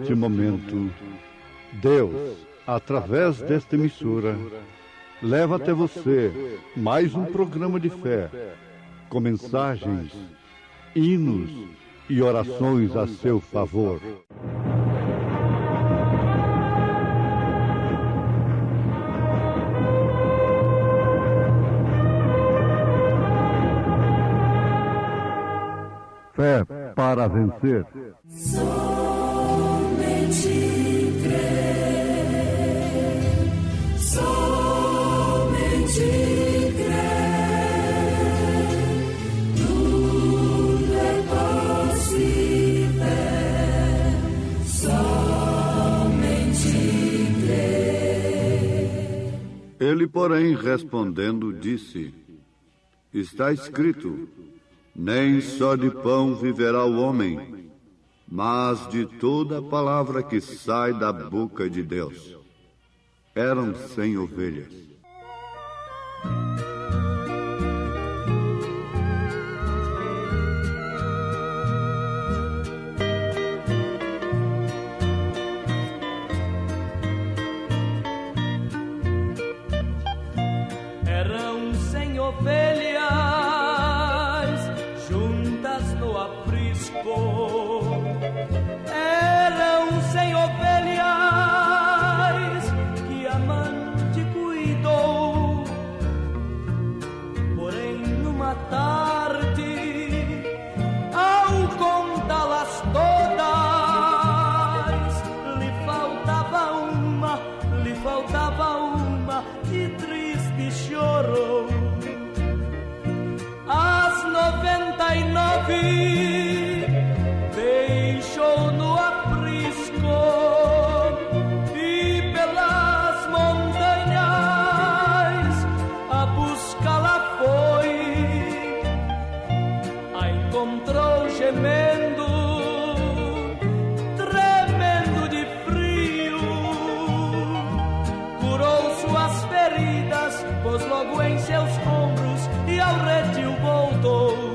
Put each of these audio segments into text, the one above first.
neste momento, Deus, através desta emissora, leva até você mais um programa de fé, com mensagens, hinos e orações a seu favor. Fé para vencer. Somente crer, somente crer, tudo é possível, somente crer. Ele, porém, respondendo, disse: Está escrito, nem só de pão viverá o homem, mas de toda a palavra que sai da boca de Deus. Eram 100 ovelhas. Eram 100 ovelhas juntas no aprisco. Eram 100 ovelhas que a amante cuidou. Porém, numa tarde, ao contá-las todas, lhe faltava uma, e triste chorou. As 99 deixou no aprisco e pelas montanhas a buscá-la foi. A encontrou gemendo, tremendo de frio, curou suas feridas, pôs logo em seus ombros e ao redil voltou.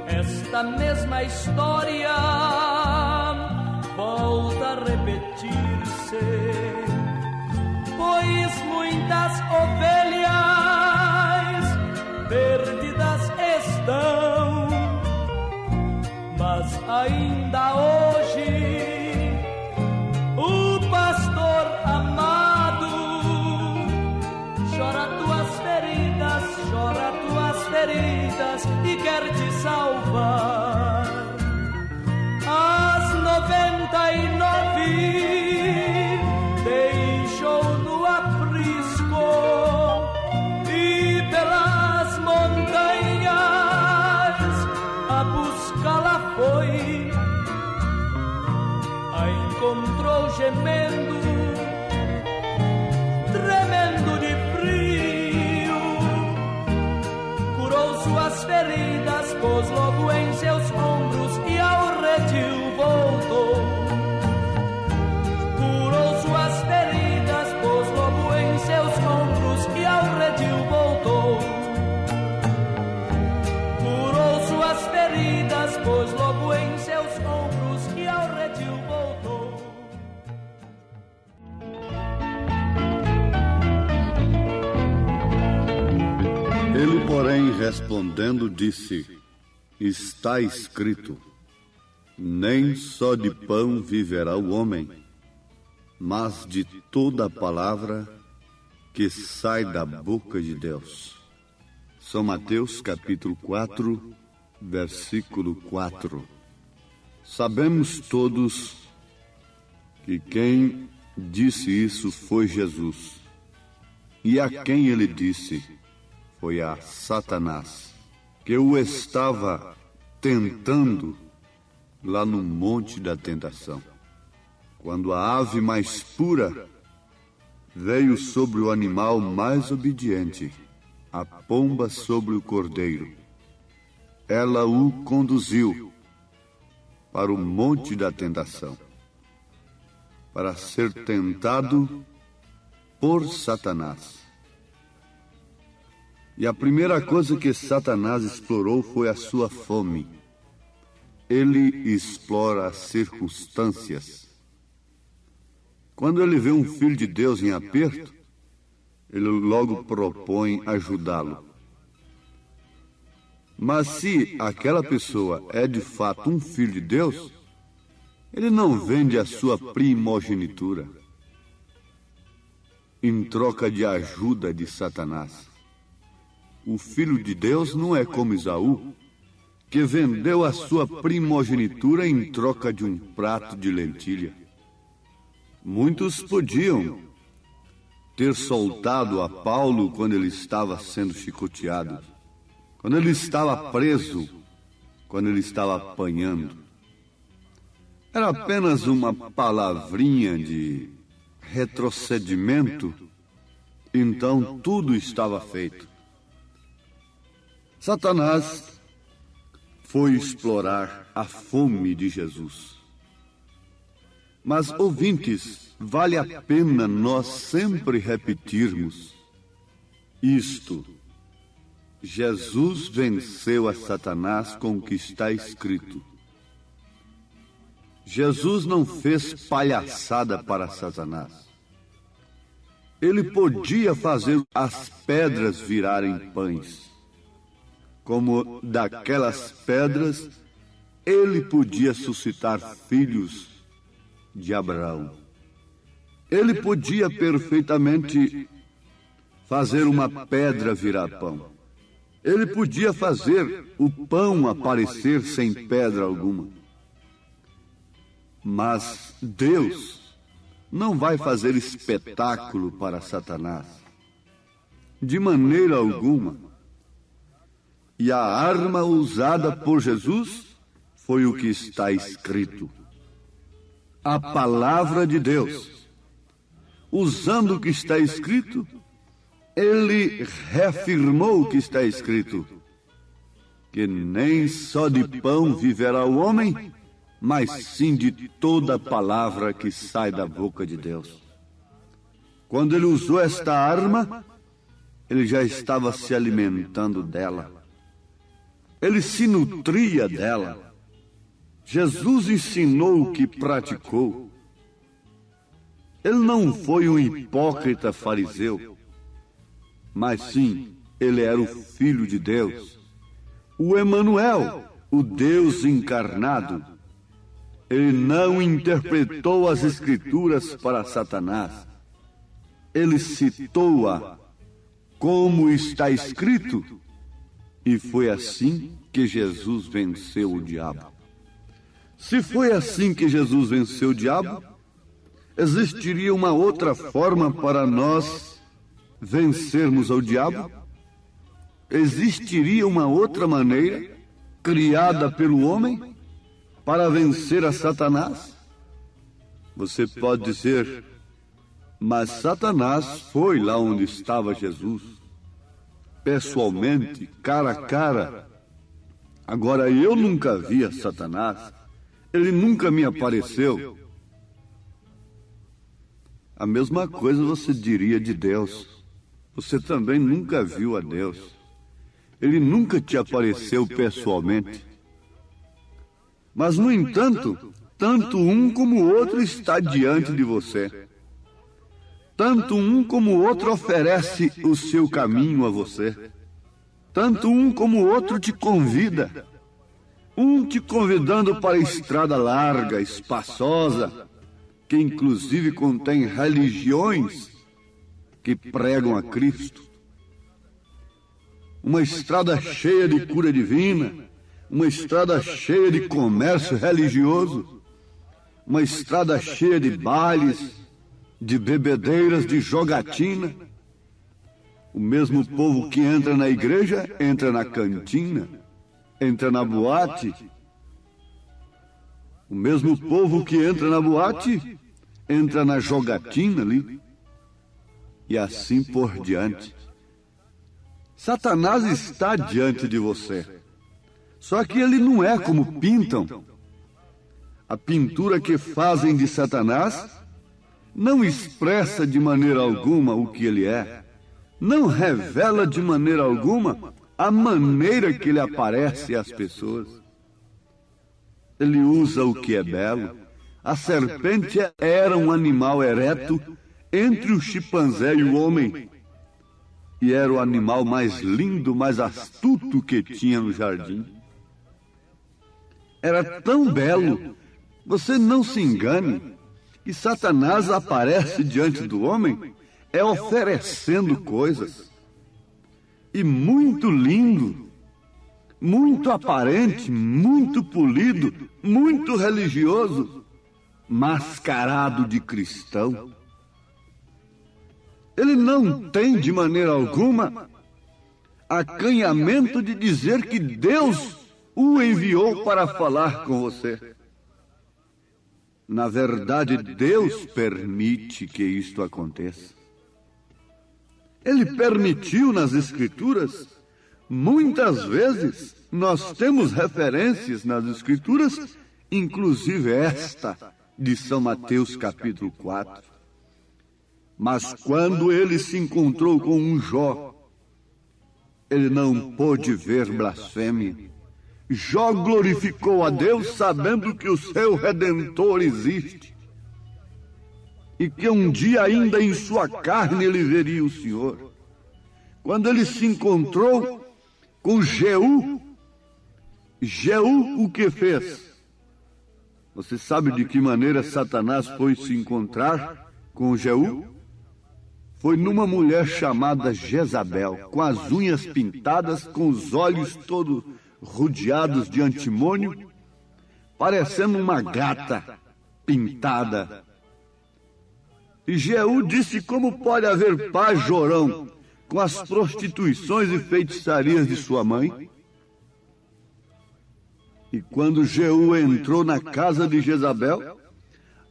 Esta mesma história volta a repetir-se, pois muitas ovelhas perdidas estão, mas ainda hoje o pastor amado chora tuas feridas e quer te salvar. As 99 deixou no aprisco e pelas montanhas a buscá-la foi. A encontrou gemendo, tremendo de frio, curou suas feridas, pôs logo em seus ombros e ao redil voltou. Curou suas feridas, pôs logo em seus ombros e ao redil voltou. Curou suas feridas, pôs logo em seus ombros e ao redil voltou. Ele, porém, respondendo, disse: Está escrito, nem só de pão viverá o homem, mas de toda a palavra que sai da boca de Deus. São Mateus capítulo 4, versículo 4. Sabemos todos que quem disse isso foi Jesus, e a quem ele disse foi a Satanás, que o estava tentando lá no monte da tentação. Quando a ave mais pura veio sobre o animal mais obediente, a pomba sobre o cordeiro, ela o conduziu para o monte da tentação, para ser tentado por Satanás. E a primeira coisa que Satanás explorou foi a sua fome. Ele explora as circunstâncias. Quando ele vê um filho de Deus em aperto, ele logo propõe ajudá-lo. Mas se aquela pessoa é de fato um filho de Deus, ele não vende a sua primogenitura em troca de ajuda de Satanás. O filho de Deus não é como Esaú, que vendeu a sua primogenitura em troca de um prato de lentilha. Muitos podiam ter soltado a Paulo quando ele estava sendo chicoteado, quando ele estava preso, quando ele estava apanhando. Era apenas uma palavrinha de retrocedimento, então tudo estava feito. Satanás foi explorar a fome de Jesus. Mas, ouvintes, vale a pena nós sempre repetirmos isto: Jesus venceu a Satanás com o que está escrito. Jesus não fez palhaçada para Satanás. Ele podia fazer as pedras virarem pães. Como daquelas pedras, ele podia suscitar filhos de Abraão. Ele podia perfeitamente fazer uma pedra virar pão. Ele podia fazer o pão aparecer sem pedra alguma. Mas Deus não vai fazer espetáculo para Satanás, de maneira alguma. E a arma usada por Jesus foi o que está escrito. A palavra de Deus. Usando o que está escrito, ele reafirmou o que está escrito: que nem só de pão viverá o homem, mas sim de toda a palavra que sai da boca de Deus. Quando ele usou esta arma, ele já estava se alimentando dela. Ele se nutria dela. Jesus ensinou o que praticou. Ele não foi um hipócrita fariseu, mas sim, ele era o Filho de Deus, o Emanuel, o Deus encarnado. Ele não interpretou as Escrituras para Satanás. Ele citou-a como está escrito. E foi assim que Jesus venceu o diabo. Se foi assim que Jesus venceu o diabo, existiria uma outra forma para nós vencermos ao diabo? Existiria uma outra maneira, criada pelo homem, para vencer a Satanás? Você pode dizer, mas Satanás foi lá onde estava Jesus, pessoalmente, cara a cara. Agora, eu nunca vi a Satanás, ele nunca me apareceu. A mesma coisa você diria de Deus. Você também nunca viu a Deus. Ele nunca te apareceu pessoalmente. Mas, no entanto, tanto um como o outro está diante de você. Tanto um como o outro oferece o seu caminho a você. Tanto um como o outro te convida. Um te convidando para a estrada larga, espaçosa, que inclusive contém religiões que pregam a Cristo. Uma estrada cheia de cura divina, uma estrada cheia de comércio religioso, uma estrada cheia de bailes, de bebedeiras, de jogatina. O mesmo povo que entra na igreja, entra na cantina, entra na boate. O mesmo povo que entra na boate, entra na jogatina ali. E assim por diante. Satanás está diante de você. Só que ele não é como pintam. A pintura que fazem de Satanás não expressa de maneira alguma o que ele é, não revela de maneira alguma a maneira que ele aparece às pessoas. Ele usa o que é belo. A serpente era um animal ereto entre o chimpanzé e o homem, e era o animal mais lindo, mais astuto que tinha no jardim. Era tão belo, você não se engane, que Satanás aparece diante do homem oferecendo coisas. E muito lindo, muito aparente, muito polido, muito religioso, mascarado de cristão. Ele não tem de maneira alguma acanhamento de dizer que Deus o enviou para falar com você. Na verdade, Deus permite que isto aconteça. Ele permitiu nas Escrituras. Muitas vezes nós temos referências nas Escrituras, inclusive esta de São Mateus capítulo 4. Mas quando ele se encontrou com um Jó, ele não pôde ver blasfêmia. Jó glorificou a Deus sabendo que o seu Redentor existe e que um dia ainda em sua carne ele veria o Senhor. Quando ele se encontrou com Jeú, Jeú o que fez? Você sabe de que maneira Satanás foi se encontrar com Jeú? Foi numa mulher chamada Jezabel, com as unhas pintadas, com os olhos todos rodeados de antimônio, parecendo uma gata pintada. E Jeú disse: como pode haver paz, Jorão, com as prostituições e feitiçarias de sua mãe? E quando Jeú entrou na casa de Jezabel,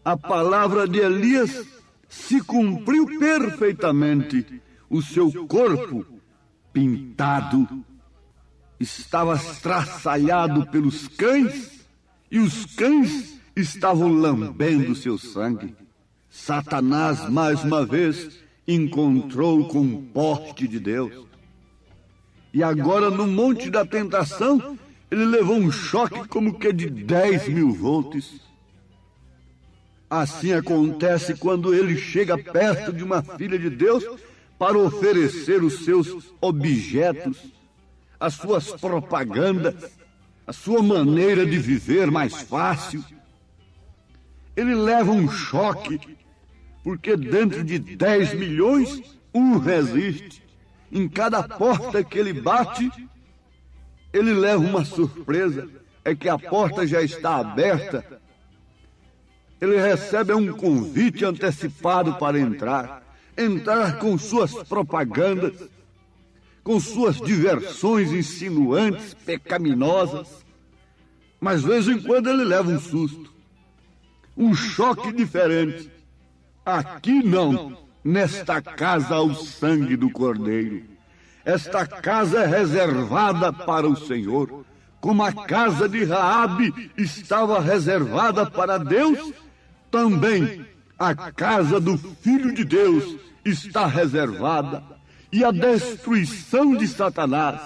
a palavra de Elias se cumpriu perfeitamente. O seu corpo pintado estava estraçalhado pelos cães, e os cães estavam lambendo seu sangue. Satanás, mais uma vez, encontrou com um poste de Deus. E agora, no Monte da Tentação, ele levou um choque como que de 10.000 volts. Assim acontece quando ele chega perto de uma filha de Deus para oferecer os seus objetos, as suas propagandas, a sua maneira de viver mais fácil. Ele leva um choque, porque dentro de 10 milhões, um resiste. Em cada porta que ele bate, ele leva uma surpresa, é que a porta já está aberta. Ele recebe um convite antecipado para entrar com suas propagandas, com suas diversões insinuantes, pecaminosas. Mas de vez em quando ele leva um susto, um choque diferente. Aqui não, nesta casa há o sangue do Cordeiro. Esta casa é reservada para o Senhor, como a casa de Raabe estava reservada para Deus. Também a casa do Filho de Deus está reservada, e a destruição de Satanás,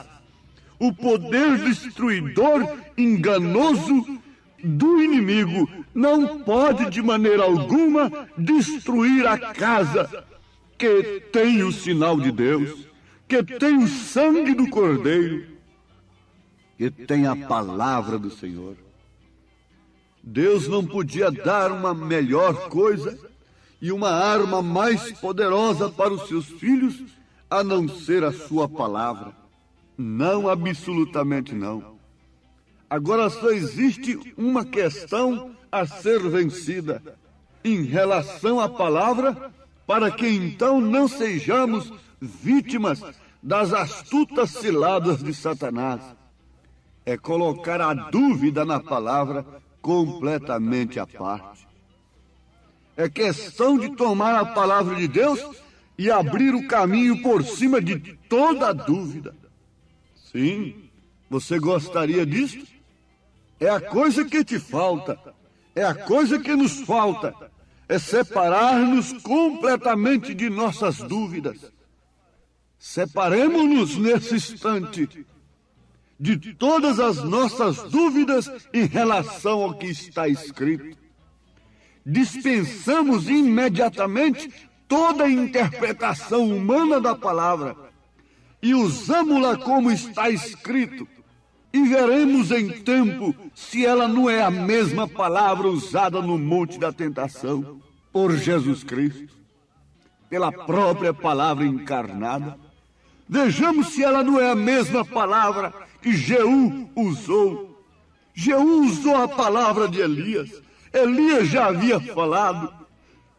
o poder destruidor enganoso do inimigo, não pode de maneira alguma destruir a casa que tem o sinal de Deus, que tem o sangue do Cordeiro, que tem a palavra do Senhor. Deus não podia dar uma melhor coisa e uma arma mais poderosa para os seus filhos, a não ser a sua palavra. Não, absolutamente não. Agora só existe uma questão a ser vencida em relação à palavra, para que então não sejamos vítimas das astutas ciladas de Satanás. É colocar a dúvida na palavra completamente à parte. É questão de tomar a palavra de Deus e abrir o caminho por cima de toda a dúvida. Sim, você gostaria disso? É a coisa que te falta. É a coisa que nos falta, é separar-nos completamente de nossas dúvidas. Separemos-nos nesse instante de todas as nossas dúvidas em relação ao que está escrito. Dispensamos imediatamente toda a interpretação humana da palavra e usamos-la como está escrito, e veremos em tempo se ela não é a mesma palavra usada no Monte da Tentação por Jesus Cristo, pela própria palavra encarnada. Vejamos se ela não é a mesma palavra que Jeú usou. Jeú usou a palavra de Elias. Elias já havia falado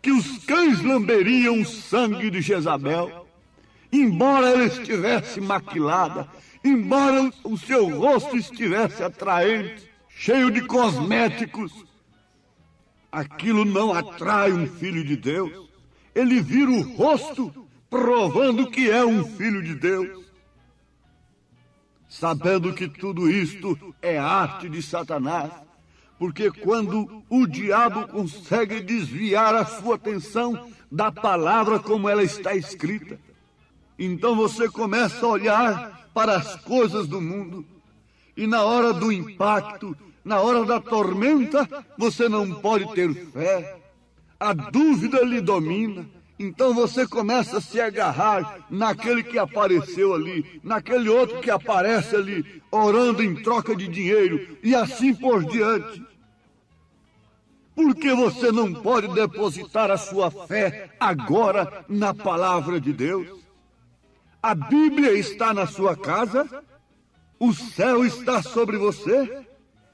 que os cães lamberiam o sangue de Jezabel, embora ela estivesse maquilada, embora o seu rosto estivesse atraente, cheio de cosméticos. Aquilo não atrai um filho de Deus. Ele vira o rosto, provando que é um filho de Deus. Sabendo que tudo isto é arte de Satanás, porque quando o diabo consegue desviar a sua atenção da palavra como ela está escrita, então você começa a olhar para as coisas do mundo, e na hora do impacto, na hora da tormenta, você não pode ter fé. A dúvida lhe domina. Então você começa a se agarrar naquele que apareceu ali, naquele outro que aparece ali, orando em troca de dinheiro, e assim por diante. Por que você não pode depositar a sua fé agora na palavra de Deus? A Bíblia está na sua casa, o céu está sobre você,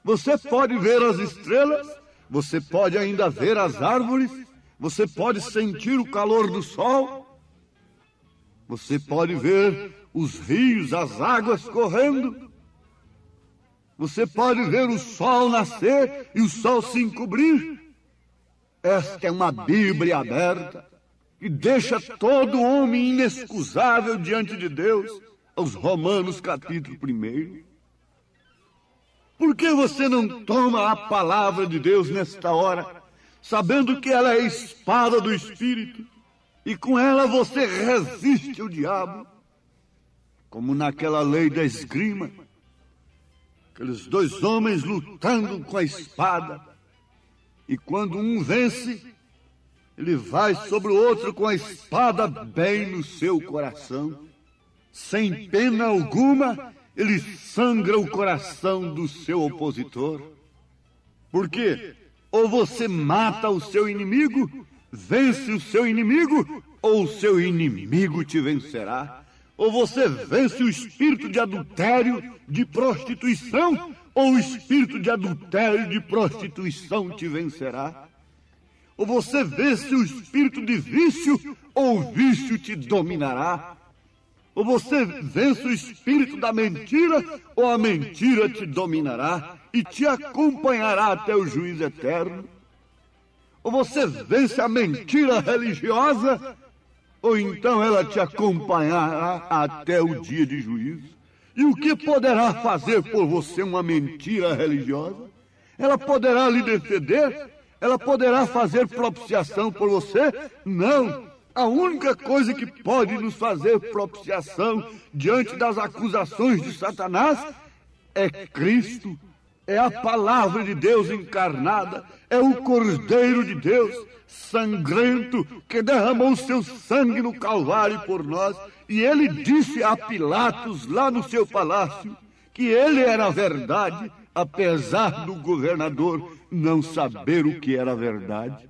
você pode ver as estrelas, você pode ainda ver as árvores, você pode sentir o calor do sol, você pode ver os rios, as águas correndo, você pode ver o sol nascer e o sol se encobrir. Esta é uma Bíblia aberta que deixa todo homem inexcusável diante de Deus, aos Romanos capítulo 1. Por que você não toma a palavra de Deus nesta hora, sabendo que ela é a espada do Espírito, e com ela você resiste ao diabo, como naquela lei da esgrima, aqueles dois homens lutando com a espada, e quando um vence, ele vai sobre o outro com a espada bem no seu coração. Sem pena alguma, ele sangra o coração do seu opositor. Por quê? Ou você mata o seu inimigo, vence o seu inimigo, ou o seu inimigo te vencerá. Ou você vence o espírito de adultério, de prostituição, ou o espírito de adultério, de prostituição te vencerá. Ou você vence o espírito de vício, ou o vício te dominará. Ou você vence o espírito da mentira, ou a mentira te dominará e te acompanhará até o juízo eterno. Ou você vence a mentira religiosa, ou então ela te acompanhará até o dia de juízo. E o que poderá fazer por você uma mentira religiosa? Ela poderá lhe defender? Ela poderá fazer propiciação por você? Não. A única coisa que pode nos fazer propiciação diante das acusações de Satanás é Cristo, é a palavra de Deus encarnada, é o Cordeiro de Deus, sangrento, que derramou o seu sangue no Calvário por nós. E ele disse a Pilatos, lá no seu palácio, que ele era a verdade, apesar do governador não saber o que era a verdade.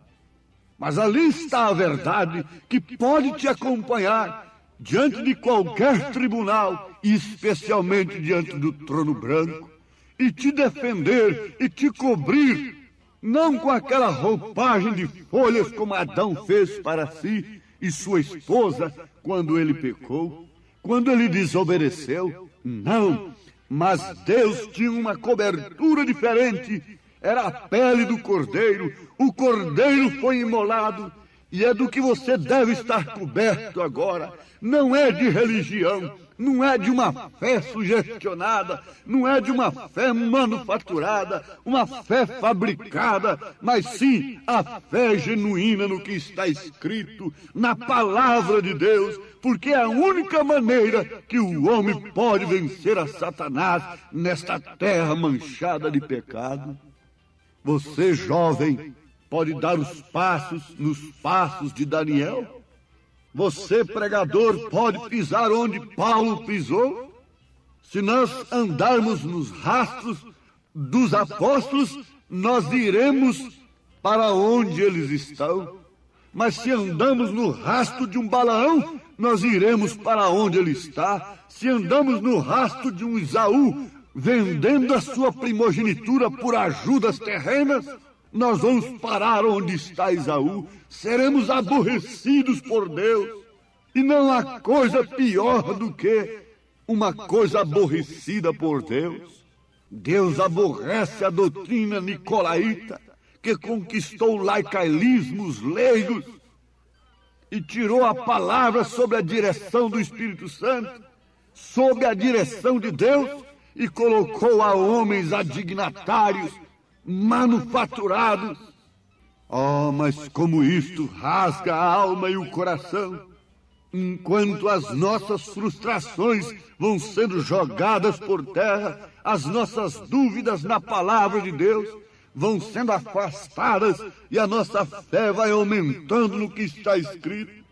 Mas ali está a verdade que pode te acompanhar diante de qualquer tribunal, e especialmente diante do trono branco, e te defender e te cobrir, não com aquela roupagem de folhas como Adão fez para si e sua esposa quando ele pecou, quando ele desobedeceu. Não, mas Deus tinha uma cobertura diferente. Era a pele do cordeiro. O cordeiro foi imolado E é do que você deve estar coberto agora. Não é de religião, não é de uma fé sugestionada, não é de uma fé manufaturada, uma fé fabricada, mas sim a fé genuína no que está escrito, na palavra de Deus, porque é a única maneira que o homem pode vencer a Satanás nesta terra manchada de pecado. Você, jovem, pode dar os passos nos passos de Daniel? Você, pregador, pode pisar onde Paulo pisou? Se nós andarmos nos rastros dos apóstolos, nós iremos para onde eles estão. Mas se andamos no rastro de um Balaão, nós iremos para onde ele está. Se andamos no rastro de um Esaú, vendendo a sua primogenitura por ajudas terrenas, nós vamos parar onde está Esaú. Seremos aborrecidos por Deus. E não há coisa pior do que uma coisa aborrecida por Deus. Deus aborrece a doutrina nicolaíta, que conquistou laicaísmos leigos e tirou a palavra sob a direção do Espírito Santo, sob a direção de Deus, e colocou a homens adignatários, manufaturados. Oh, mas como isto rasga a alma e o coração, enquanto as nossas frustrações vão sendo jogadas por terra, as nossas dúvidas na palavra de Deus vão sendo afastadas e a nossa fé vai aumentando no que está escrito,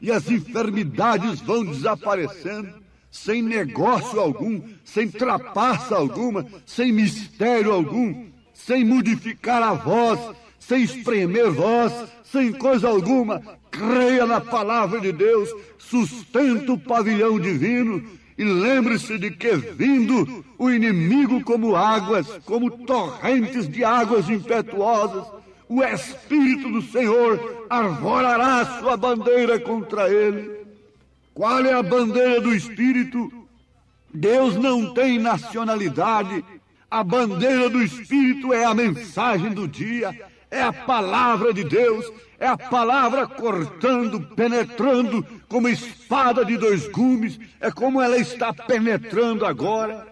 e as enfermidades vão desaparecendo, sem negócio algum, sem trapaça alguma, sem mistério algum, sem modificar a voz, sem espremer voz, sem coisa alguma. Creia na palavra de Deus, sustenta o pavilhão divino e lembre-se de que, vindo o inimigo como águas, como torrentes de águas impetuosas, o Espírito do Senhor arvorará a sua bandeira contra ele. Qual é a bandeira do Espírito? Deus não tem nacionalidade. A bandeira do Espírito é a mensagem do dia, é a palavra de Deus, é a palavra cortando, penetrando como espada de dois gumes, é como ela está penetrando agora.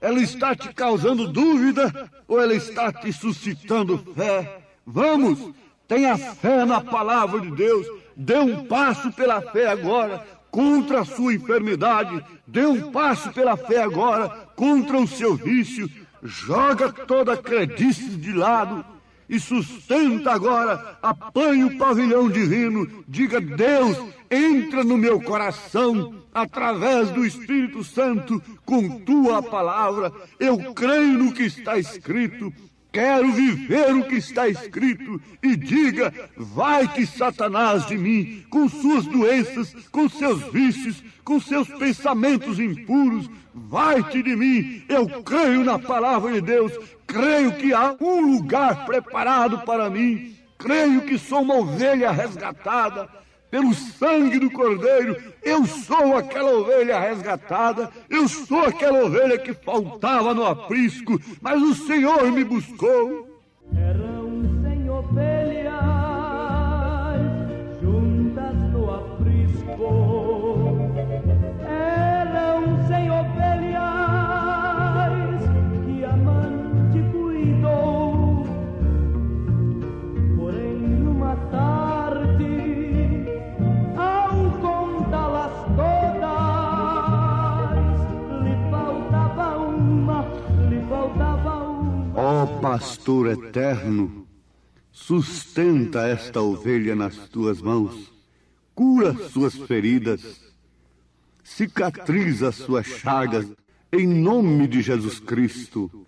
Ela está te causando dúvida ou ela está te suscitando fé? Vamos, tenha fé na palavra de Deus, dê um passo pela fé agora contra a sua enfermidade, dê um passo pela fé agora contra o seu vício, joga toda a credice de lado e sustenta agora, apanhe o pavilhão divino, diga: Deus, entra no meu coração, através do Espírito Santo, com tua palavra, eu creio no que está escrito, quero viver o que está escrito, e diga: vai-te Satanás de mim, com suas doenças, com seus vícios, com seus pensamentos impuros, vai-te de mim, eu creio na palavra de Deus, creio que há um lugar preparado para mim, creio que sou uma ovelha resgatada pelo sangue do Cordeiro, eu sou aquela ovelha resgatada, eu sou aquela ovelha que faltava no aprisco, mas o Senhor me buscou. Eram 100 ovelhas juntas no aprisco, eram 100 ovelhas que amante cuidou, porém numa tarde, ao contá-las todas, lhe faltava uma. Ó pastor eterno, sustenta esta ovelha nas tuas mãos, cura suas feridas, cicatriza suas chagas, em nome de Jesus Cristo.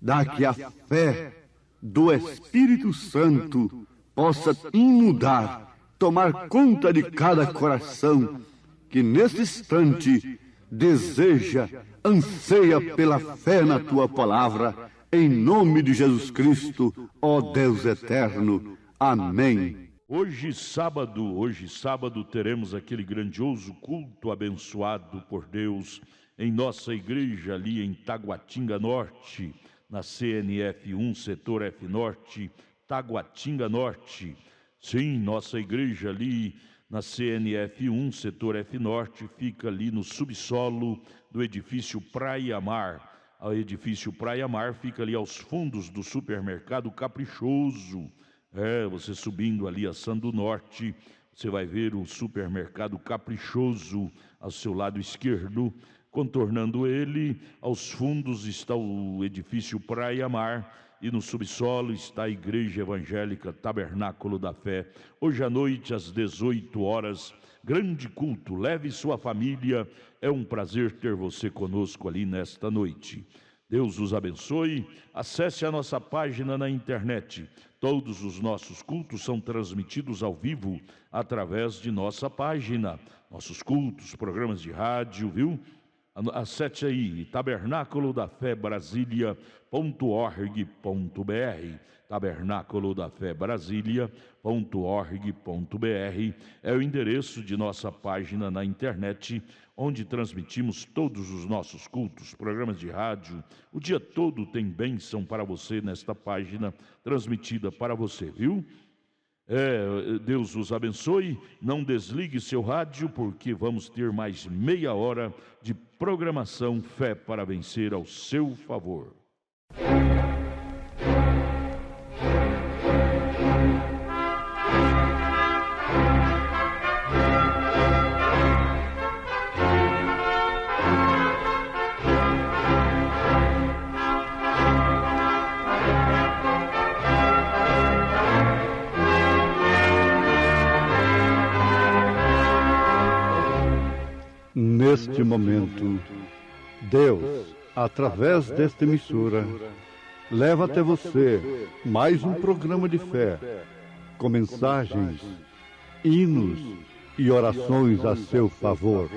Dá que a fé do Espírito Santo possa inundar, tomar conta de cada coração que nesse instante deseja, anseia pela fé na tua palavra, em nome de Jesus Cristo, ó Deus eterno. Amém. Hoje sábado, teremos aquele grandioso culto abençoado por Deus em nossa igreja ali em Taguatinga Norte, na CNF 1, setor F Norte, Taguatinga Norte. Sim, nossa igreja ali na CNF1, setor F Norte, fica ali no subsolo do edifício Praia Mar. O edifício Praia Mar fica ali aos fundos do supermercado Caprichoso. Você subindo ali a Sando Norte, você vai ver o supermercado Caprichoso ao seu lado esquerdo. Contornando ele, aos fundos está o edifício Praia Mar e no subsolo está a Igreja Evangélica Tabernáculo da Fé. Hoje à noite, às 18 horas, grande culto. Leve sua família. É um prazer ter você conosco ali nesta noite. Deus os abençoe. Acesse a nossa página na internet. Todos os nossos cultos são transmitidos ao vivo através de nossa página. Nossos cultos, programas de rádio, viu? Acesse aí, tabernaculodafebrasilia.org.br, tabernaculodafebrasilia.org.br é o endereço de nossa página na internet, onde transmitimos todos os nossos cultos, programas de rádio. O dia todo tem bênção para você nesta página, transmitida para você, viu? Deus os abençoe. Não desligue seu rádio, porque vamos ter mais meia hora de programação Fé para Vencer ao seu favor. Neste momento, Deus, através desta emissora, leva até você mais um programa de fé, com mensagens, hinos e orações a seu favor.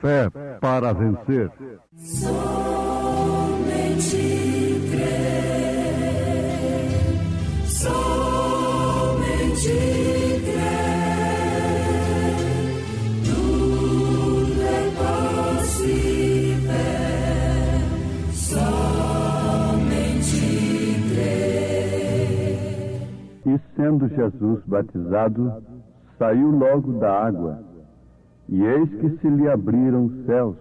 Fé para vencer. Somente crer, somente crer, tudo é possível, somente crer. E sendo Jesus batizado, saiu logo da água, e eis que se lhe abriram os céus,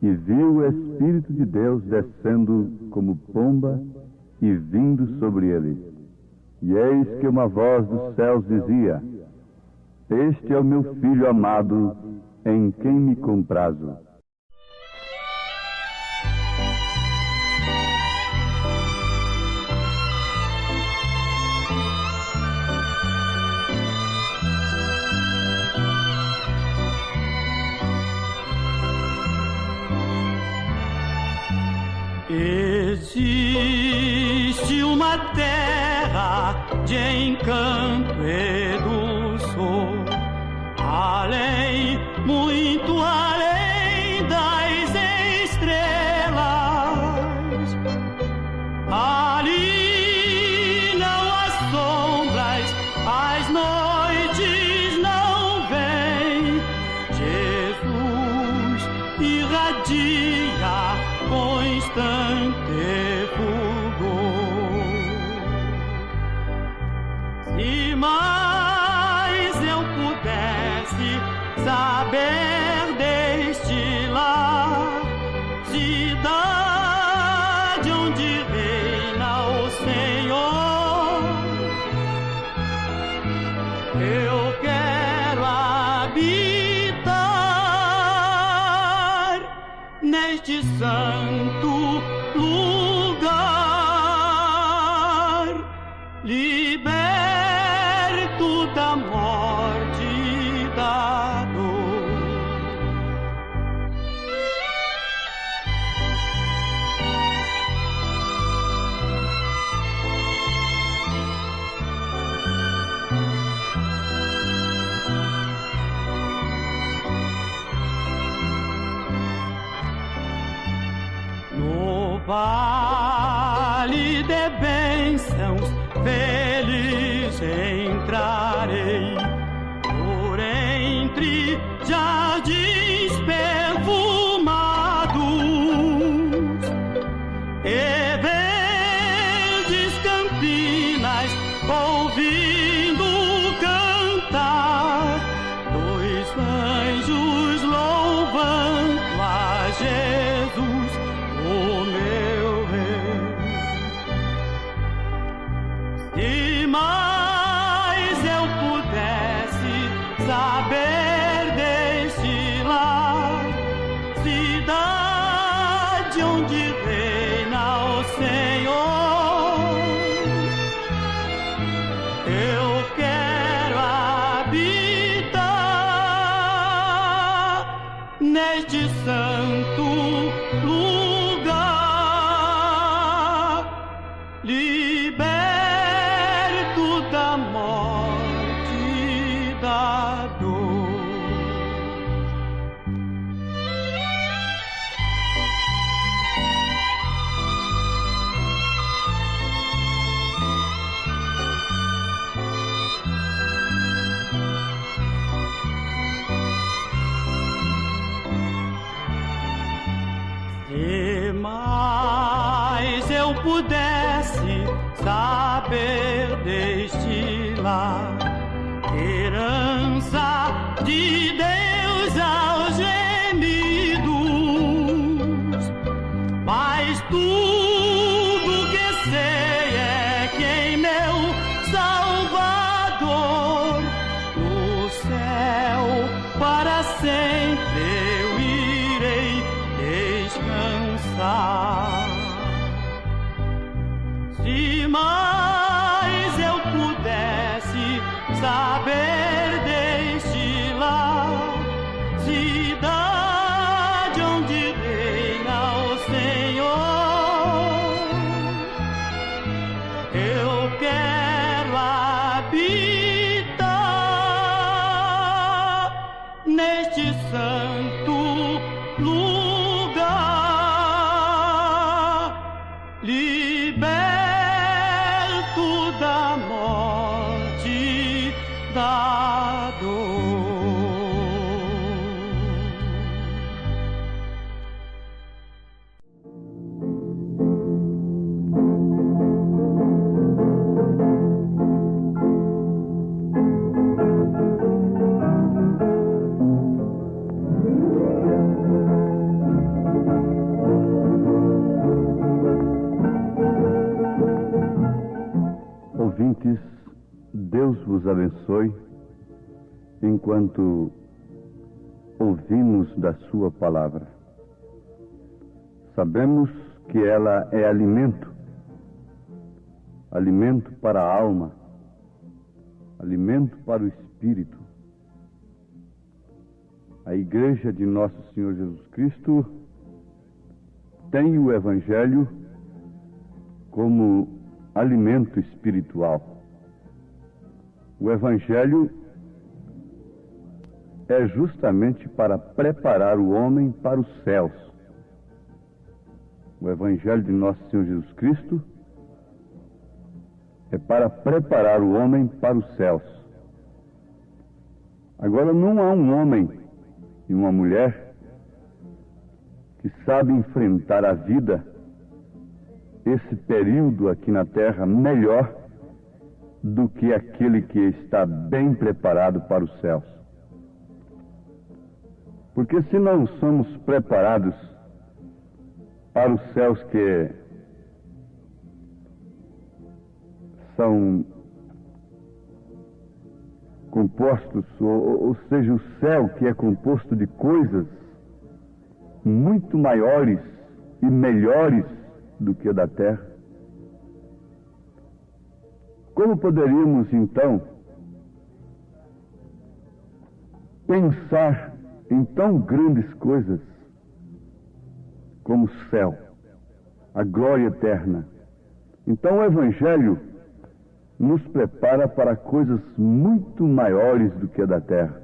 e viu o Espírito de Deus descendo como pomba e vindo sobre ele. E eis que uma voz dos céus dizia: Este é o meu Filho amado, em quem me comprazo. Existe uma terra de encanto e dulçor, além, muito além das estrelas. Ali não há sombras, as noites não vêm. Jesus irradia constante fulgor. Se mais eu pudesse saber deste lar, cidade onde reina o Senhor, eu quero habitar neste santo lugar, liberto da morte e da dor. No vale de bênçãos feliz entrarei, por entre jardins perfumados e verdes campinas, ouvindo cantar dois anjos louvando a Jesus, o meu Rei. Se mais eu pudesse saber deste lar, cidade onde reina o Senhor, eu quero habitar neste santo lugar, liberto da morte e da dor. Se mais eu pudesse saber deste lar, herança de Deus aos gemidos, mas tudo que sei é que em meu Salvador, no céu para sempre eu irei descansar. Se mais eu pudesse saber deste lar, cidade onde reina o Senhor, eu quero habitar neste santo lugar, liberto da morte, da dor. Ouvintes, Deus vos abençoe enquanto ouvimos da sua palavra. Sabemos que ela é alimento, alimento para a alma, alimento para o espírito. A Igreja de Nosso Senhor Jesus Cristo tem o Evangelho como alimento espiritual. O Evangelho é justamente para preparar o homem para os céus. O Evangelho de Nosso Senhor Jesus Cristo é para preparar o homem para os céus. Agora, não há um homem e uma mulher que sabe enfrentar a vida, esse período aqui na Terra, melhor do que aquele que está bem preparado para os céus. Porque se não somos preparados para os céus, que são compostos, ou seja, o céu que é composto de coisas muito maiores e melhores do que a da terra, como poderíamos então pensar em tão grandes coisas como o céu, a glória eterna? Então o Evangelho nos prepara para coisas muito maiores do que a da terra.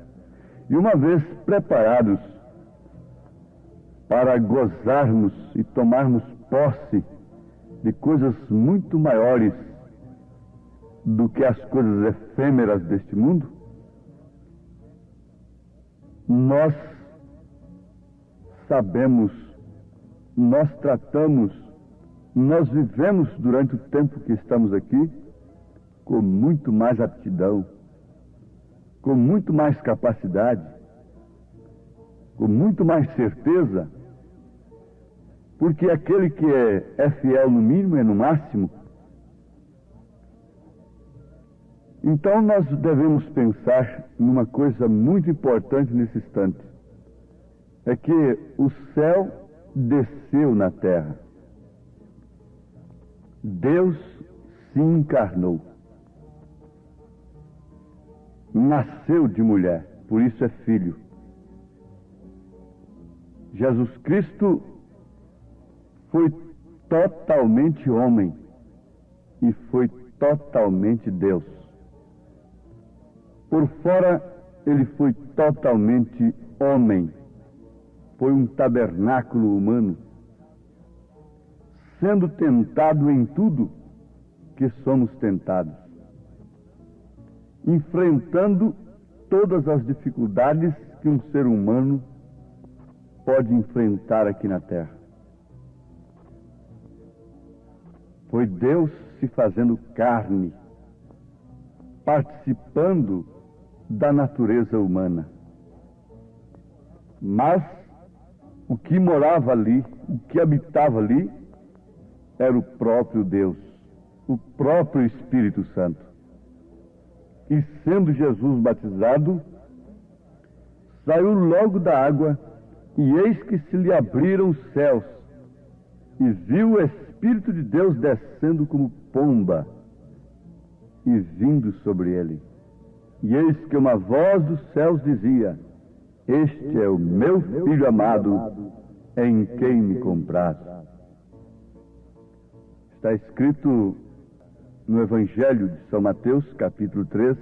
E uma vez preparados para gozarmos e tomarmos posse de coisas muito maiores do que as coisas efêmeras deste mundo, nós sabemos, nós tratamos, nós vivemos durante o tempo que estamos aqui com muito mais aptidão, com muito mais capacidade, com muito mais certeza, porque aquele que é fiel no mínimo é no máximo. Então nós devemos pensar numa coisa muito importante nesse instante. É que o céu desceu na terra. Deus se encarnou. Nasceu de mulher, por isso é filho. Jesus Cristo foi totalmente homem e foi totalmente Deus. Por fora, ele foi totalmente homem. Foi um tabernáculo humano, sendo tentado em tudo que somos tentados, enfrentando todas as dificuldades que um ser humano pode enfrentar aqui na Terra. Foi Deus se fazendo carne, participando da natureza humana. Mas o que morava ali, o que habitava ali, era o próprio Deus, o próprio Espírito Santo. E sendo Jesus batizado, saiu logo da água, e eis que se lhe abriram os céus, e viu o Espírito de Deus descendo como pomba, e vindo sobre ele. E eis que uma voz dos céus dizia: Este é o meu Filho amado, em quem me comprazo. Está escrito no Evangelho de São Mateus, capítulo 3,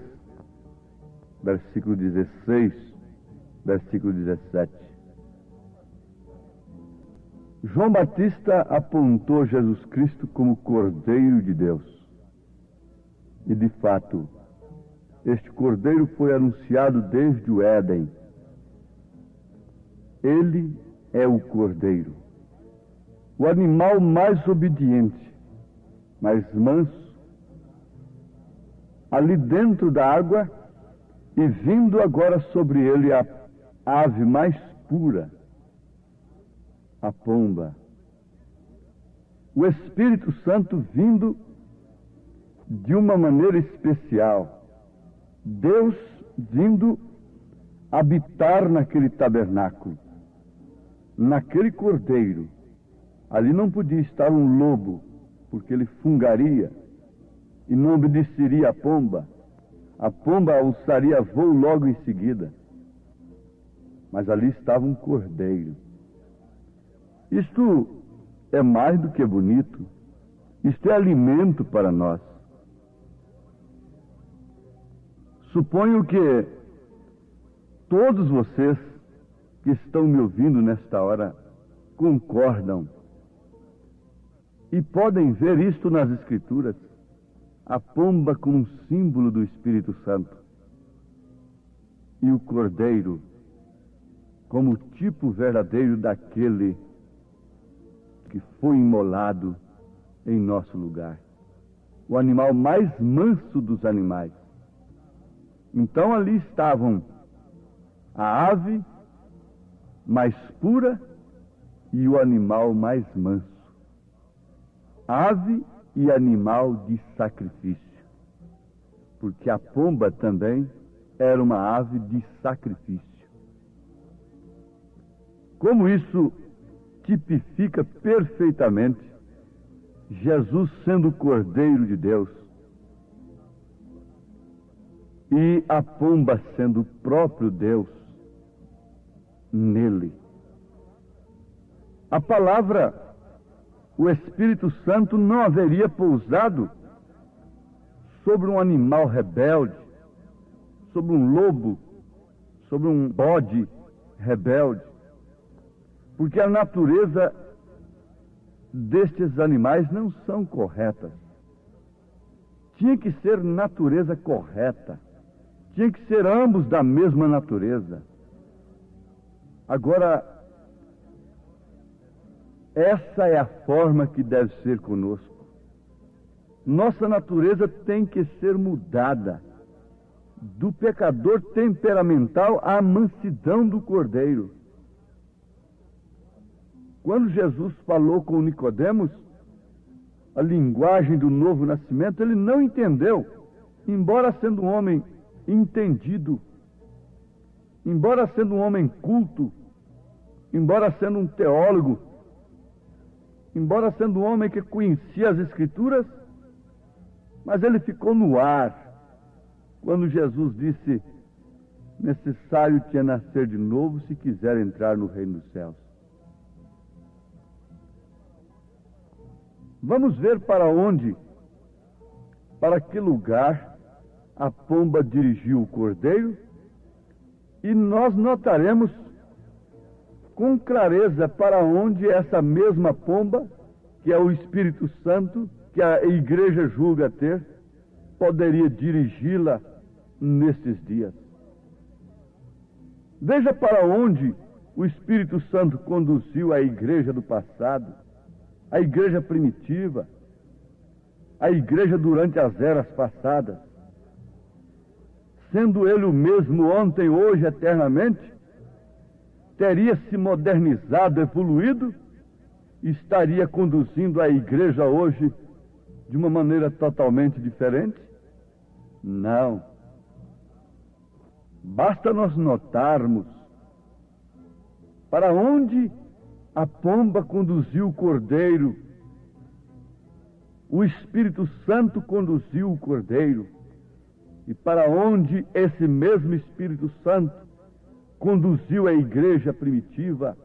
versículo 16, versículo 17. João Batista apontou Jesus Cristo como Cordeiro de Deus. E de fato, este Cordeiro foi anunciado desde o Éden. Ele é o Cordeiro, o animal mais obediente, mais manso, ali dentro da água, e vindo agora sobre ele a ave mais pura, a pomba. O Espírito Santo vindo de uma maneira especial. Deus vindo habitar naquele tabernáculo, naquele cordeiro. Ali não podia estar um lobo, porque ele fungaria e não obedeceria à pomba. A pomba alçaria voo logo em seguida. Mas ali estava um cordeiro. Isto é mais do que bonito. Isto é alimento para nós. Suponho que todos vocês que estão me ouvindo nesta hora concordam e podem ver isto nas Escrituras, a pomba como um símbolo do Espírito Santo e o cordeiro como tipo verdadeiro daquele que foi imolado em nosso lugar, o animal mais manso dos animais. Então ali estavam a ave mais pura e o animal mais manso. Ave e animal de sacrifício, porque a pomba também era uma ave de sacrifício. Como isso tipifica perfeitamente Jesus sendo o Cordeiro de Deus e a pomba sendo o próprio Deus nele. A palavra, o Espírito Santo não haveria pousado sobre um animal rebelde, sobre um lobo, sobre um bode rebelde, porque a natureza destes animais não são corretas. Tinha que ser natureza correta. Tinha que ser ambos da mesma natureza. Agora, essa é a forma que deve ser conosco. Nossa natureza tem que ser mudada do pecador temperamental à mansidão do Cordeiro. Quando Jesus falou com Nicodemos a linguagem do novo nascimento, ele não entendeu, embora sendo um homem entendido, embora sendo um homem culto, embora sendo um teólogo, embora sendo um homem que conhecia as Escrituras, mas ele ficou no ar quando Jesus disse: necessário te é nascer de novo se quiser entrar no reino dos céus. Vamos ver para onde, para que lugar a pomba dirigiu o cordeiro, e nós notaremos com clareza para onde essa mesma pomba, que é o Espírito Santo, que a igreja julga ter, poderia dirigi-la nesses dias. Veja para onde o Espírito Santo conduziu a igreja do passado, a igreja primitiva, a igreja durante as eras passadas. Sendo ele o mesmo ontem, hoje, eternamente, teria se modernizado, evoluído, e estaria conduzindo a igreja hoje de uma maneira totalmente diferente? Não. Basta nós notarmos para onde a pomba conduziu o cordeiro, o Espírito Santo conduziu o cordeiro, e para onde esse mesmo Espírito Santo conduziu a igreja primitiva,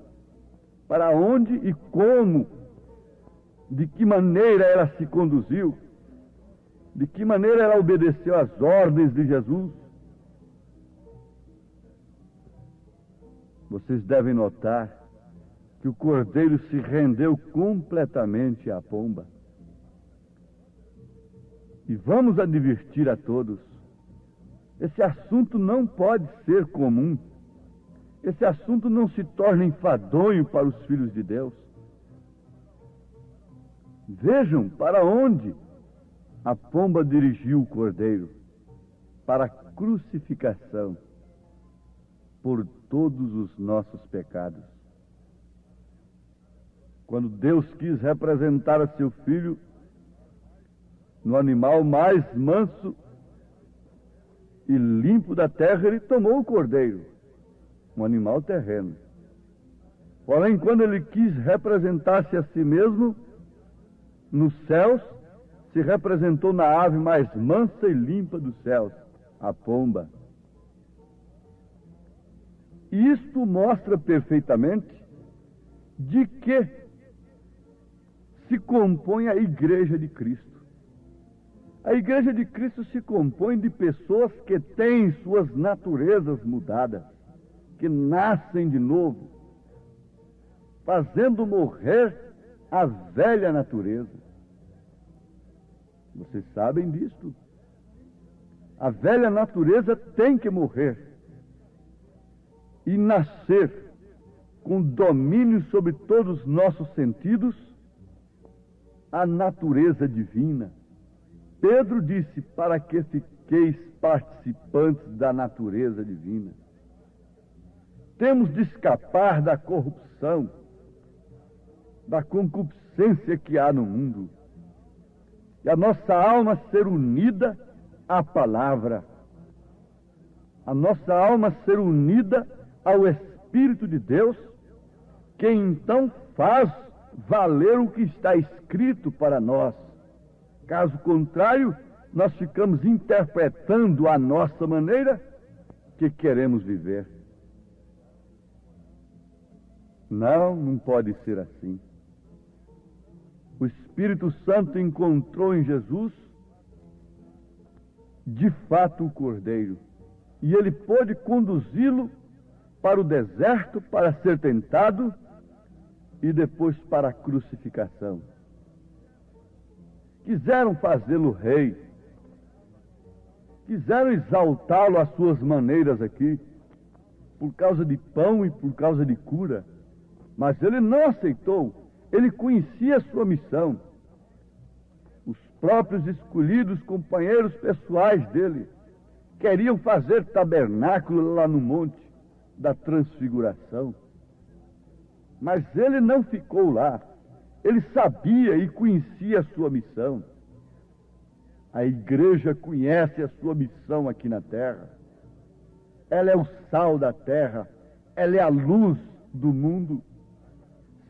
para onde e como, de que maneira ela se conduziu, de que maneira ela obedeceu às ordens de Jesus. Vocês devem notar que o cordeiro se rendeu completamente à pomba. E vamos advertir a todos: esse assunto não pode ser comum. Esse assunto não se torna enfadonho para os filhos de Deus. Vejam para onde a pomba dirigiu o cordeiro: para a crucificação por todos os nossos pecados. Quando Deus quis representar a seu filho no animal mais manso e limpo da terra, ele tomou o cordeiro, um animal terreno. Porém, quando ele quis representar-se a si mesmo nos céus, se representou na ave mais mansa e limpa dos céus, a pomba. Isto mostra perfeitamente de que se compõe a igreja de Cristo. A igreja de Cristo se compõe de pessoas que têm suas naturezas mudadas, que nascem de novo, fazendo morrer a velha natureza. Vocês sabem disto. A velha natureza tem que morrer e nascer com domínio sobre todos os nossos sentidos, a natureza divina. Pedro disse: para que fiqueis participantes da natureza divina. Temos de escapar da corrupção, da concupiscência que há no mundo, e a nossa alma ser unida à palavra, a nossa alma ser unida ao Espírito de Deus, que então faz valer o que está escrito para nós. Caso contrário, nós ficamos interpretando a nossa maneira que queremos viver. Não pode ser assim. O Espírito Santo encontrou em Jesus, de fato, o Cordeiro, e ele pôde conduzi-lo para o deserto para ser tentado e depois para a crucificação. Quiseram fazê-lo rei, quiseram exaltá-lo às suas maneiras aqui, por causa de pão e por causa de cura. Mas ele não aceitou. Ele conhecia a sua missão. Os próprios escolhidos companheiros pessoais dele queriam fazer tabernáculo lá no monte da transfiguração. Mas ele não ficou lá. Ele sabia e conhecia a sua missão. A igreja conhece a sua missão aqui na terra. Ela é o sal da terra. Ela é a luz do mundo.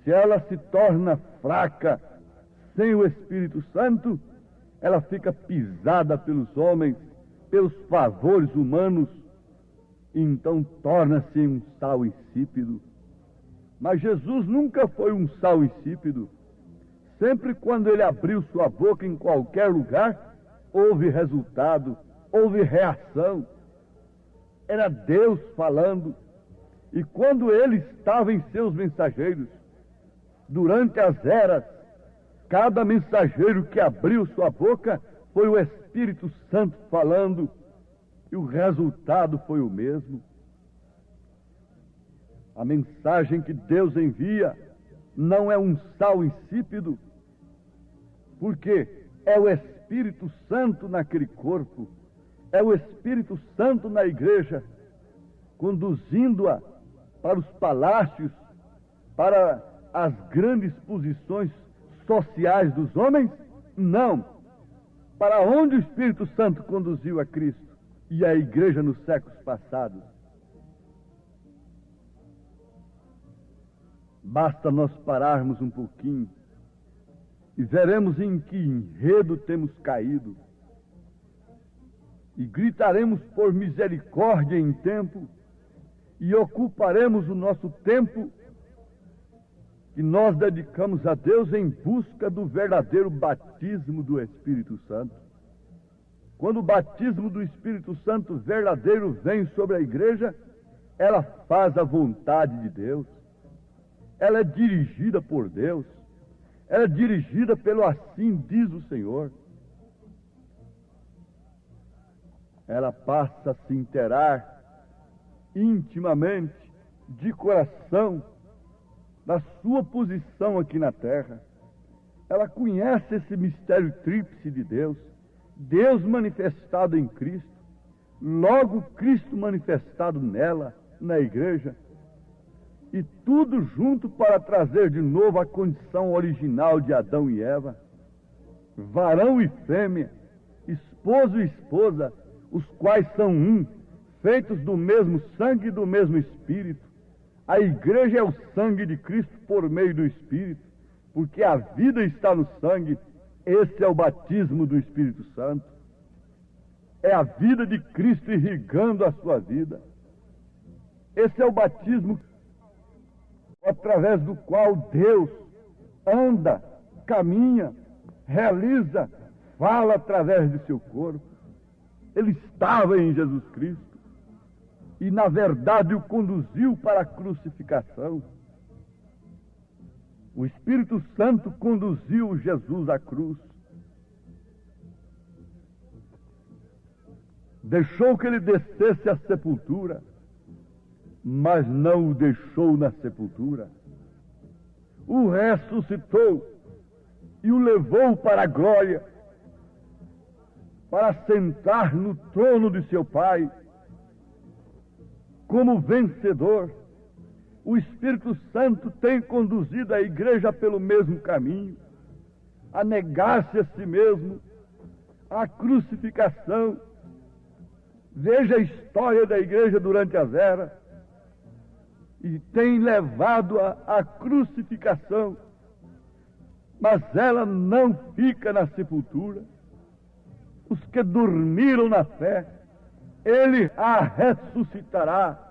Se ela se torna fraca sem o Espírito Santo, ela fica pisada pelos homens, pelos favores humanos, e então torna-se um sal insípido. Mas Jesus nunca foi um sal insípido. Sempre quando ele abriu sua boca em qualquer lugar, houve resultado, houve reação. Era Deus falando. E quando ele estava em seus mensageiros, durante as eras, cada mensageiro que abriu sua boca foi o Espírito Santo falando, e o resultado foi o mesmo. A mensagem que Deus envia não é um sal insípido, porque é o Espírito Santo naquele corpo, é o Espírito Santo na igreja, conduzindo-a para os palácios, para as grandes posições sociais dos homens? Não. Para onde o Espírito Santo conduziu a Cristo e a igreja nos séculos passados? Basta nós pararmos um pouquinho e veremos em que enredo temos caído. E gritaremos por misericórdia em tempo e ocuparemos o nosso tempo que nós dedicamos a Deus em busca do verdadeiro batismo do Espírito Santo. Quando o batismo do Espírito Santo verdadeiro vem sobre a igreja, ela faz a vontade de Deus. Ela é dirigida por Deus. Ela é dirigida pelo assim diz o Senhor. Ela passa a se inteirar intimamente, de coração, da sua posição aqui na terra. Ela conhece esse mistério tríplice de Deus, Deus manifestado em Cristo, logo Cristo manifestado nela, na igreja, e tudo junto para trazer de novo a condição original de Adão e Eva, varão e fêmea, esposo e esposa, os quais são um, feitos do mesmo sangue e do mesmo Espírito. A igreja é o sangue de Cristo por meio do Espírito, porque a vida está no sangue. Esse é o batismo do Espírito Santo. É a vida de Cristo irrigando a sua vida. Esse é o batismo através do qual Deus anda, caminha, realiza, fala através de seu corpo. Ele estava em Jesus Cristo e, na verdade, o conduziu para a crucificação. O Espírito Santo conduziu Jesus à cruz. Deixou que ele descesse à sepultura, mas não o deixou na sepultura. O ressuscitou e o levou para a glória, para sentar no trono de seu Pai, como vencedor. O Espírito Santo tem conduzido a igreja pelo mesmo caminho, a negar-se a si mesmo, à crucificação. Veja a história da igreja durante as eras, e tem levado-a à crucificação, mas ela não fica na sepultura. Os que dormiram na fé, ele a ressuscitará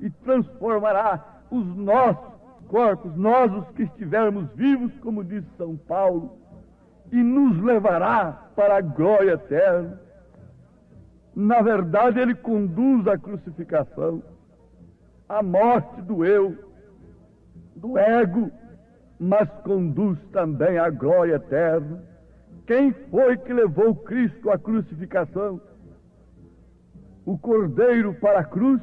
e transformará os nossos corpos, nós os que estivermos vivos, como diz São Paulo, e nos levará para a glória eterna. Na verdade, ele conduz a crucificação, a morte do eu, do ego, mas conduz também à glória eterna. Quem foi que levou Cristo à crucificação? O Cordeiro para a cruz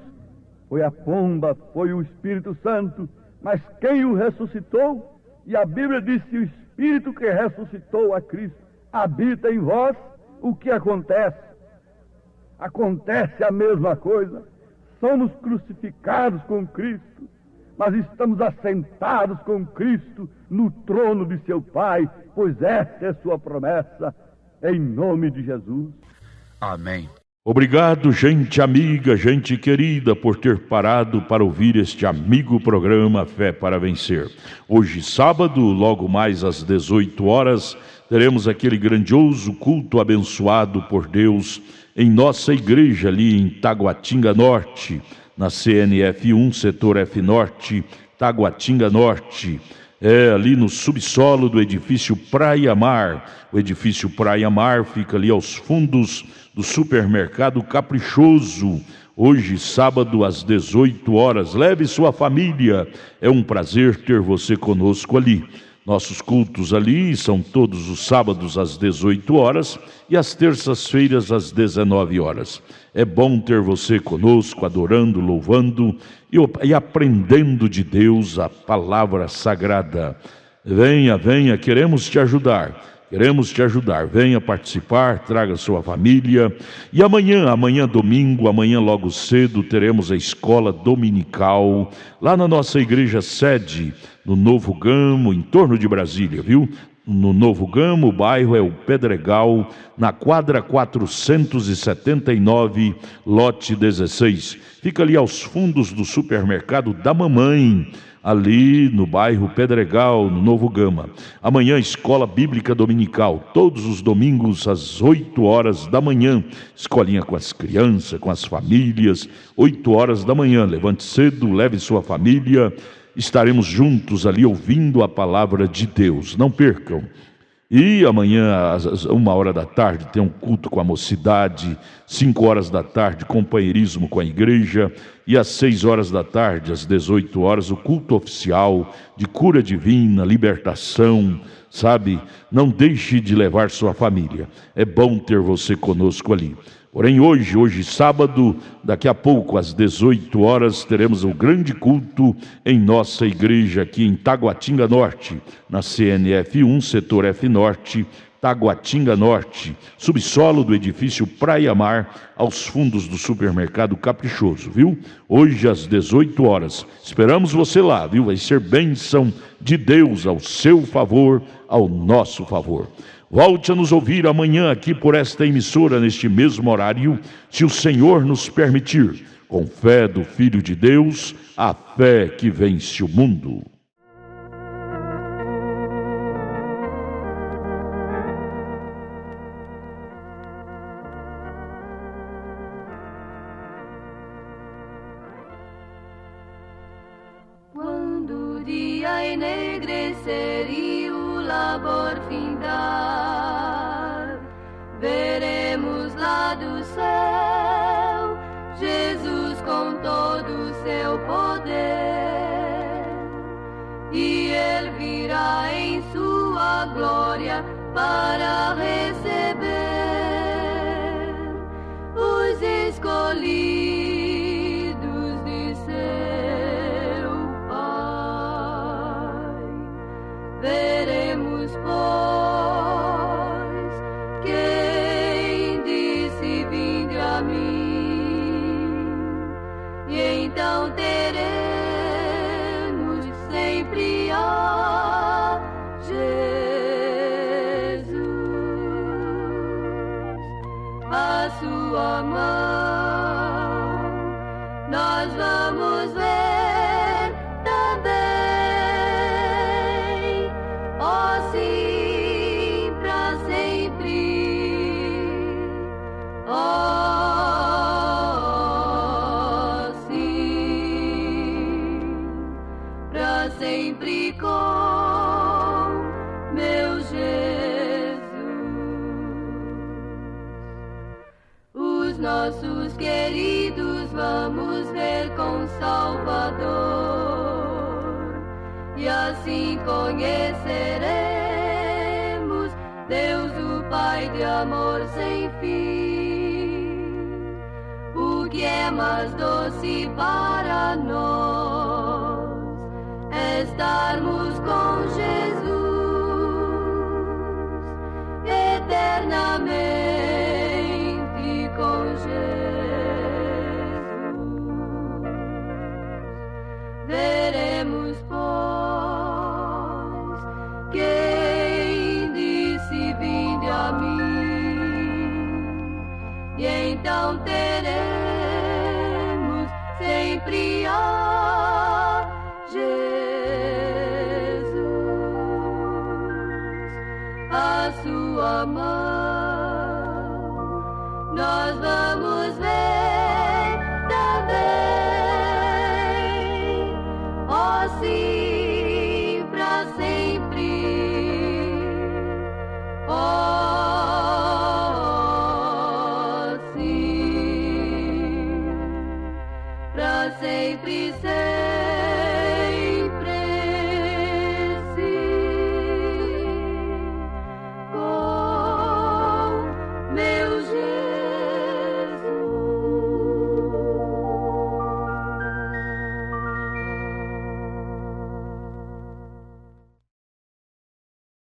foi a pomba, foi o Espírito Santo, mas quem o ressuscitou? E a Bíblia diz que o Espírito que ressuscitou a Cristo habita em vós. O que acontece? Acontece a mesma coisa. Somos crucificados com Cristo, mas estamos assentados com Cristo no trono de seu Pai, pois esta é sua promessa, em nome de Jesus. Amém. Obrigado, gente amiga, gente querida, por ter parado para ouvir este amigo programa Fé para Vencer. Hoje, sábado, logo mais às 18 horas, teremos aquele grandioso culto abençoado por Deus em nossa igreja ali em Taguatinga Norte, na CNF 1, setor F Norte, Taguatinga Norte. Ali no subsolo do edifício Praia Mar. O edifício Praia Mar fica ali aos fundos do supermercado Caprichoso. Hoje, sábado, às 18 horas. Leve sua família. É um prazer ter você conosco ali. Nossos cultos ali são todos os sábados às 18 horas e às terças-feiras às 19 horas. É bom ter você conosco, adorando, louvando e aprendendo de Deus a palavra sagrada. Venha, venha, queremos te ajudar. Venha participar, traga sua família. E amanhã domingo, amanhã logo cedo, teremos a escola dominical lá na nossa igreja sede, no Novo Gamo, em torno de Brasília, viu? No Novo Gamo, o bairro é o Pedregal, na quadra 479, lote 16. Fica ali aos fundos do supermercado da Mamãe, ali no bairro Pedregal, no Novo Gama. Amanhã, escola bíblica dominical, todos os domingos às 8 horas da manhã. Escolinha com as crianças, com as famílias, 8 horas da manhã. Levante cedo, leve sua família. Estaremos juntos ali ouvindo a palavra de Deus. Não percam. E amanhã, às 1h da tarde, tem um culto com a mocidade. 5 horas da tarde, companheirismo com a igreja. E às 6 horas da tarde, às 18 horas, o culto oficial de cura divina, libertação, sabe? Não deixe de levar sua família. É bom ter você conosco ali. Porém, hoje sábado, daqui a pouco, às 18 horas, teremos o grande culto em nossa igreja aqui em Taguatinga Norte, na CNF 1, setor F Norte, Taguatinga Norte, subsolo do edifício Praia Mar, aos fundos do supermercado Caprichoso, viu? Hoje às 18 horas. Esperamos você lá, viu? Vai ser bênção de Deus ao seu favor, ao nosso favor. Volte a nos ouvir amanhã aqui por esta emissora, neste mesmo horário, se o Senhor nos permitir, com fé do Filho de Deus, a fé que vence o mundo. Quando o dia enegrecer e o labor findar, veremos lá do céu Jesus com todo o seu poder, e ele virá em sua glória para receber os escolhidos de seu Pai. Veremos, pois, quem disse: vinde a mim, e então teremos sempre a Jesus a sua mão. Nós vamos ver também, ó sim, pra sempre, ó sim, pra sempre com meu Jesus. Os nossos queridos vamos ver com Salvador, e assim conheceremos Deus, o Pai de amor sem fim. O que que é mais doce para nós estarmos com Jesus eternamente com Jesus. Veremos, pois, quem disse: vinde a mim, e então teremos sempre a Jesus, a sua mão nós vamos ver também, oh sim, para sempre, oh sim, para sempre ser.